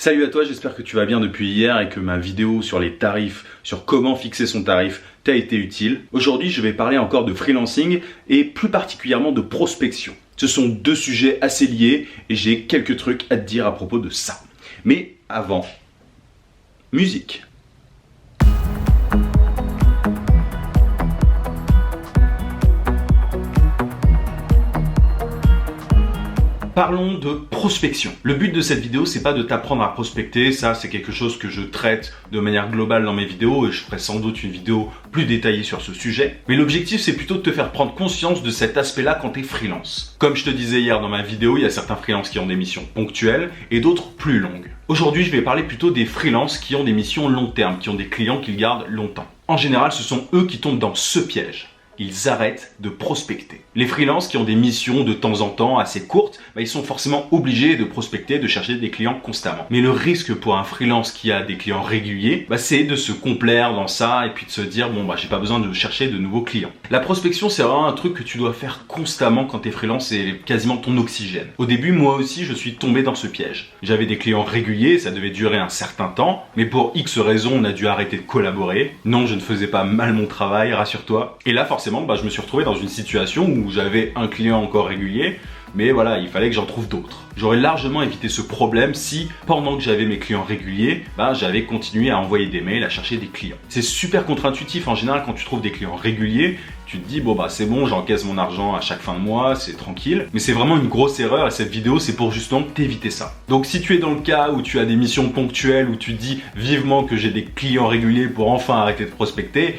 Salut à toi, j'espère que tu vas bien depuis hier et que ma vidéo sur les tarifs, sur comment fixer son tarif, t'a été utile. Aujourd'hui, je vais parler encore de freelancing et plus particulièrement de prospection. Ce sont deux sujets assez liés et j'ai quelques trucs à te dire à propos de ça. Mais avant, musique. Parlons de prospection. Le but de cette vidéo, c'est pas de t'apprendre à prospecter, ça c'est quelque chose que je traite de manière globale dans mes vidéos et je ferai sans doute une vidéo plus détaillée sur ce sujet. Mais l'objectif, c'est plutôt de te faire prendre conscience de cet aspect-là quand tu es freelance. Comme je te disais hier dans ma vidéo, il y a certains freelances qui ont des missions ponctuelles et d'autres plus longues. Aujourd'hui, je vais parler plutôt des freelances qui ont des missions long terme, qui ont des clients qu'ils gardent longtemps. En général, ce sont eux qui tombent dans ce piège. Ils arrêtent de prospecter. Les freelances qui ont des missions de temps en temps assez courtes, ils sont forcément obligés de prospecter, de chercher des clients constamment. Mais le risque pour un freelance qui a des clients réguliers, c'est de se complaire dans ça et puis de se dire j'ai pas besoin de chercher de nouveaux clients. La prospection, c'est vraiment un truc que tu dois faire constamment quand tu es freelance, c'est quasiment ton oxygène. Au début, moi aussi, je suis tombé dans ce piège. J'avais des clients réguliers, ça devait durer un certain temps, mais pour X raisons, on a dû arrêter de collaborer. Non, je ne faisais pas mal mon travail, rassure-toi. Et là, forcément, je me suis retrouvé dans une situation où j'avais un client encore régulier, mais voilà, il fallait que j'en trouve d'autres. J'aurais largement évité ce problème si, pendant que j'avais mes clients réguliers, j'avais continué à envoyer des mails, à chercher des clients. C'est super contre-intuitif en général quand tu trouves des clients réguliers. Tu te dis, c'est bon, j'encaisse mon argent à chaque fin de mois, c'est tranquille. Mais c'est vraiment une grosse erreur et cette vidéo, c'est pour justement t'éviter ça. Donc si tu es dans le cas où tu as des missions ponctuelles, où tu dis vivement que j'ai des clients réguliers pour enfin arrêter de prospecter,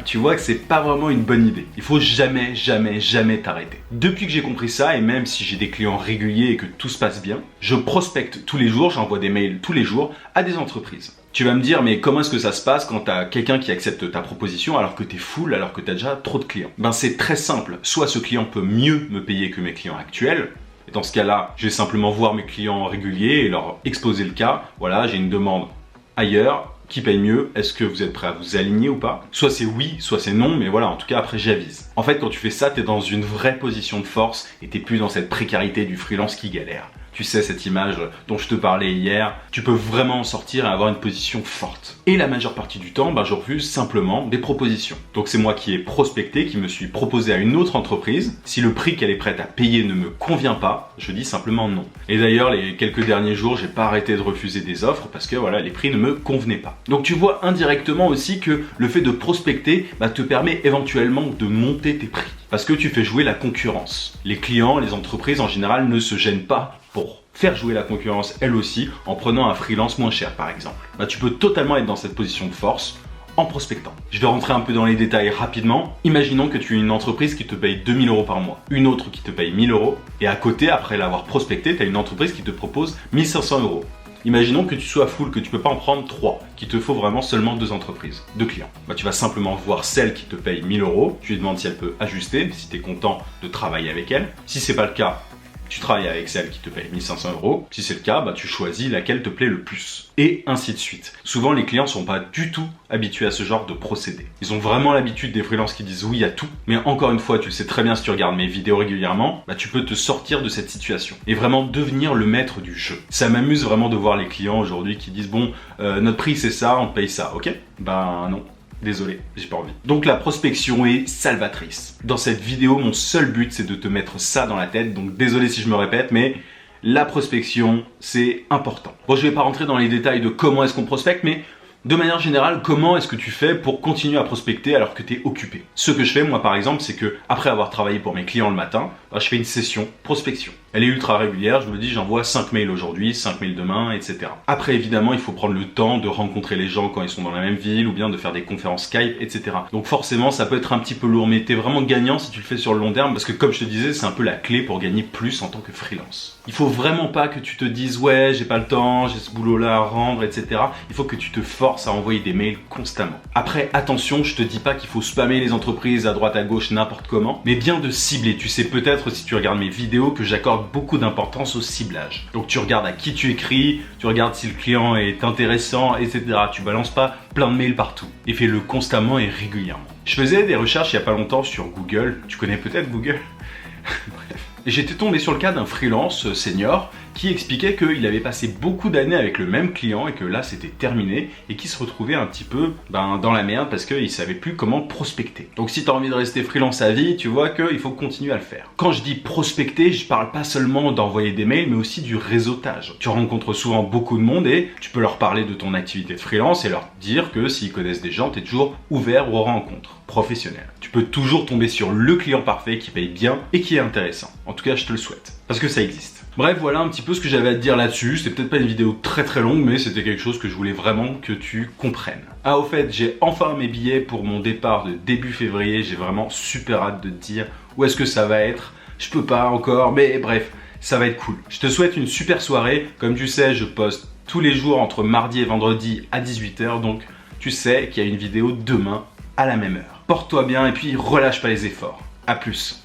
tu vois que c'est pas vraiment une bonne idée. Il faut jamais, jamais, jamais t'arrêter. Depuis que j'ai compris ça, et même si j'ai des clients réguliers et que tout se passe bien, je prospecte tous les jours, j'envoie des mails tous les jours à des entreprises. Tu vas me dire, mais comment est-ce que ça se passe quand tu as quelqu'un qui accepte ta proposition alors que tu es full, alors que tu as déjà trop de clients? C'est très simple. Soit ce client peut mieux me payer que mes clients actuels. Et dans ce cas-là, je vais simplement voir mes clients réguliers et leur exposer le cas. Voilà, j'ai une demande ailleurs. Qui paye mieux? Est-ce que vous êtes prêt à vous aligner ou pas? Soit c'est oui, soit c'est non, mais voilà, en tout cas après j'avise. En fait, quand tu fais ça, tu es dans une vraie position de force et tu n'es plus dans cette précarité du freelance qui galère. Tu sais, cette image dont je te parlais hier, tu peux vraiment en sortir et avoir une position forte. Et la majeure partie du temps, je refuse simplement des propositions. Donc c'est moi qui ai prospecté, qui me suis proposé à une autre entreprise. Si le prix qu'elle est prête à payer ne me convient pas, je dis simplement non. Et d'ailleurs, les quelques derniers jours, j'ai pas arrêté de refuser des offres parce que les prix ne me convenaient pas. Donc tu vois indirectement aussi que le fait de prospecter te permet éventuellement de monter tes prix. Parce que tu fais jouer la concurrence. Les clients, les entreprises en général ne se gênent pas pour faire jouer la concurrence elle aussi en prenant un freelance moins cher par exemple. Tu peux totalement être dans cette position de force en prospectant. Je vais rentrer un peu dans les détails rapidement. Imaginons que tu as une entreprise qui te paye 2000 € par mois, une autre qui te paye 1000 € et à côté, après l'avoir prospecté, tu as une entreprise qui te propose 1500 €. Imaginons que tu sois full, que tu peux pas en prendre 3, qu'il te faut vraiment seulement 2 entreprises, 2 clients. Tu vas simplement voir celle qui te paye 1000 €, tu lui demandes si elle peut ajuster, si tu es content de travailler avec elle. Si c'est pas le cas, tu travailles avec celle qui te paye 1500 €. Si c'est le cas, tu choisis laquelle te plaît le plus. Et ainsi de suite. Souvent, les clients sont pas du tout habitués à ce genre de procédé. Ils ont vraiment l'habitude des freelances qui disent oui à tout. Mais encore une fois, tu le sais très bien si tu regardes mes vidéos régulièrement, tu peux te sortir de cette situation et vraiment devenir le maître du jeu. Ça m'amuse vraiment de voir les clients aujourd'hui qui disent notre prix c'est ça, on te paye ça, ok? Non. Désolé, j'ai pas envie. Donc la prospection est salvatrice. Dans cette vidéo, mon seul but, c'est de te mettre ça dans la tête. Donc désolé si je me répète, mais la prospection, c'est important. Je vais pas rentrer dans les détails de comment est-ce qu'on prospecte, mais de manière générale, comment est-ce que tu fais pour continuer à prospecter alors que tu es occupé? Ce que je fais, moi par exemple, c'est que après avoir travaillé pour mes clients le matin, je fais une session prospection. Elle est ultra régulière, je me dis j'envoie 5 mails aujourd'hui, 5 mails demain, etc. Après évidemment il faut prendre le temps de rencontrer les gens quand ils sont dans la même ville ou bien de faire des conférences Skype, etc. Donc forcément ça peut être un petit peu lourd, mais t'es vraiment gagnant si tu le fais sur le long terme parce que comme je te disais c'est un peu la clé pour gagner plus en tant que freelance. Il faut vraiment pas que tu te dises ouais j'ai pas le temps, j'ai ce boulot là à rendre, etc. Il faut que tu te forces à envoyer des mails constamment. Après attention, je te dis pas qu'il faut spammer les entreprises à droite à gauche n'importe comment, mais bien de cibler. Tu sais peut-être si tu regardes mes vidéos que j'accorde beaucoup d'importance au ciblage. Donc tu regardes à qui tu écris, tu regardes si le client est intéressant, etc. Tu balances pas plein de mails partout et fais-le constamment et régulièrement. Je faisais des recherches il y a pas longtemps sur Google. Tu connais peut-être Google? Bref. Et j'étais tombé sur le cas d'un freelance senior qui expliquait qu'il avait passé beaucoup d'années avec le même client et que là c'était terminé et qu'il se retrouvait un petit peu dans la merde parce qu'il savait plus comment prospecter. Donc si tu as envie de rester freelance à vie, tu vois qu'il faut continuer à le faire. Quand je dis prospecter, je parle pas seulement d'envoyer des mails mais aussi du réseautage. Tu rencontres souvent beaucoup de monde et tu peux leur parler de ton activité de freelance et leur dire que s'ils connaissent des gens, tu es toujours ouvert aux rencontres professionnelles. Tu peux toujours tomber sur le client parfait qui paye bien et qui est intéressant. En tout cas, je te le souhaite parce que ça existe. Bref, voilà un petit peu ce que j'avais à te dire là-dessus. C'était peut-être pas une vidéo très longue, mais c'était quelque chose que je voulais vraiment que tu comprennes. Ah, au fait, j'ai enfin mes billets pour mon départ de début février. J'ai vraiment super hâte de te dire où est-ce que ça va être. Je peux pas encore, mais bref, ça va être cool. Je te souhaite une super soirée. Comme tu sais, je poste tous les jours entre mardi et vendredi à 18 h, donc tu sais qu'il y a une vidéo demain à la même heure. Porte-toi bien et puis relâche pas les efforts. À plus.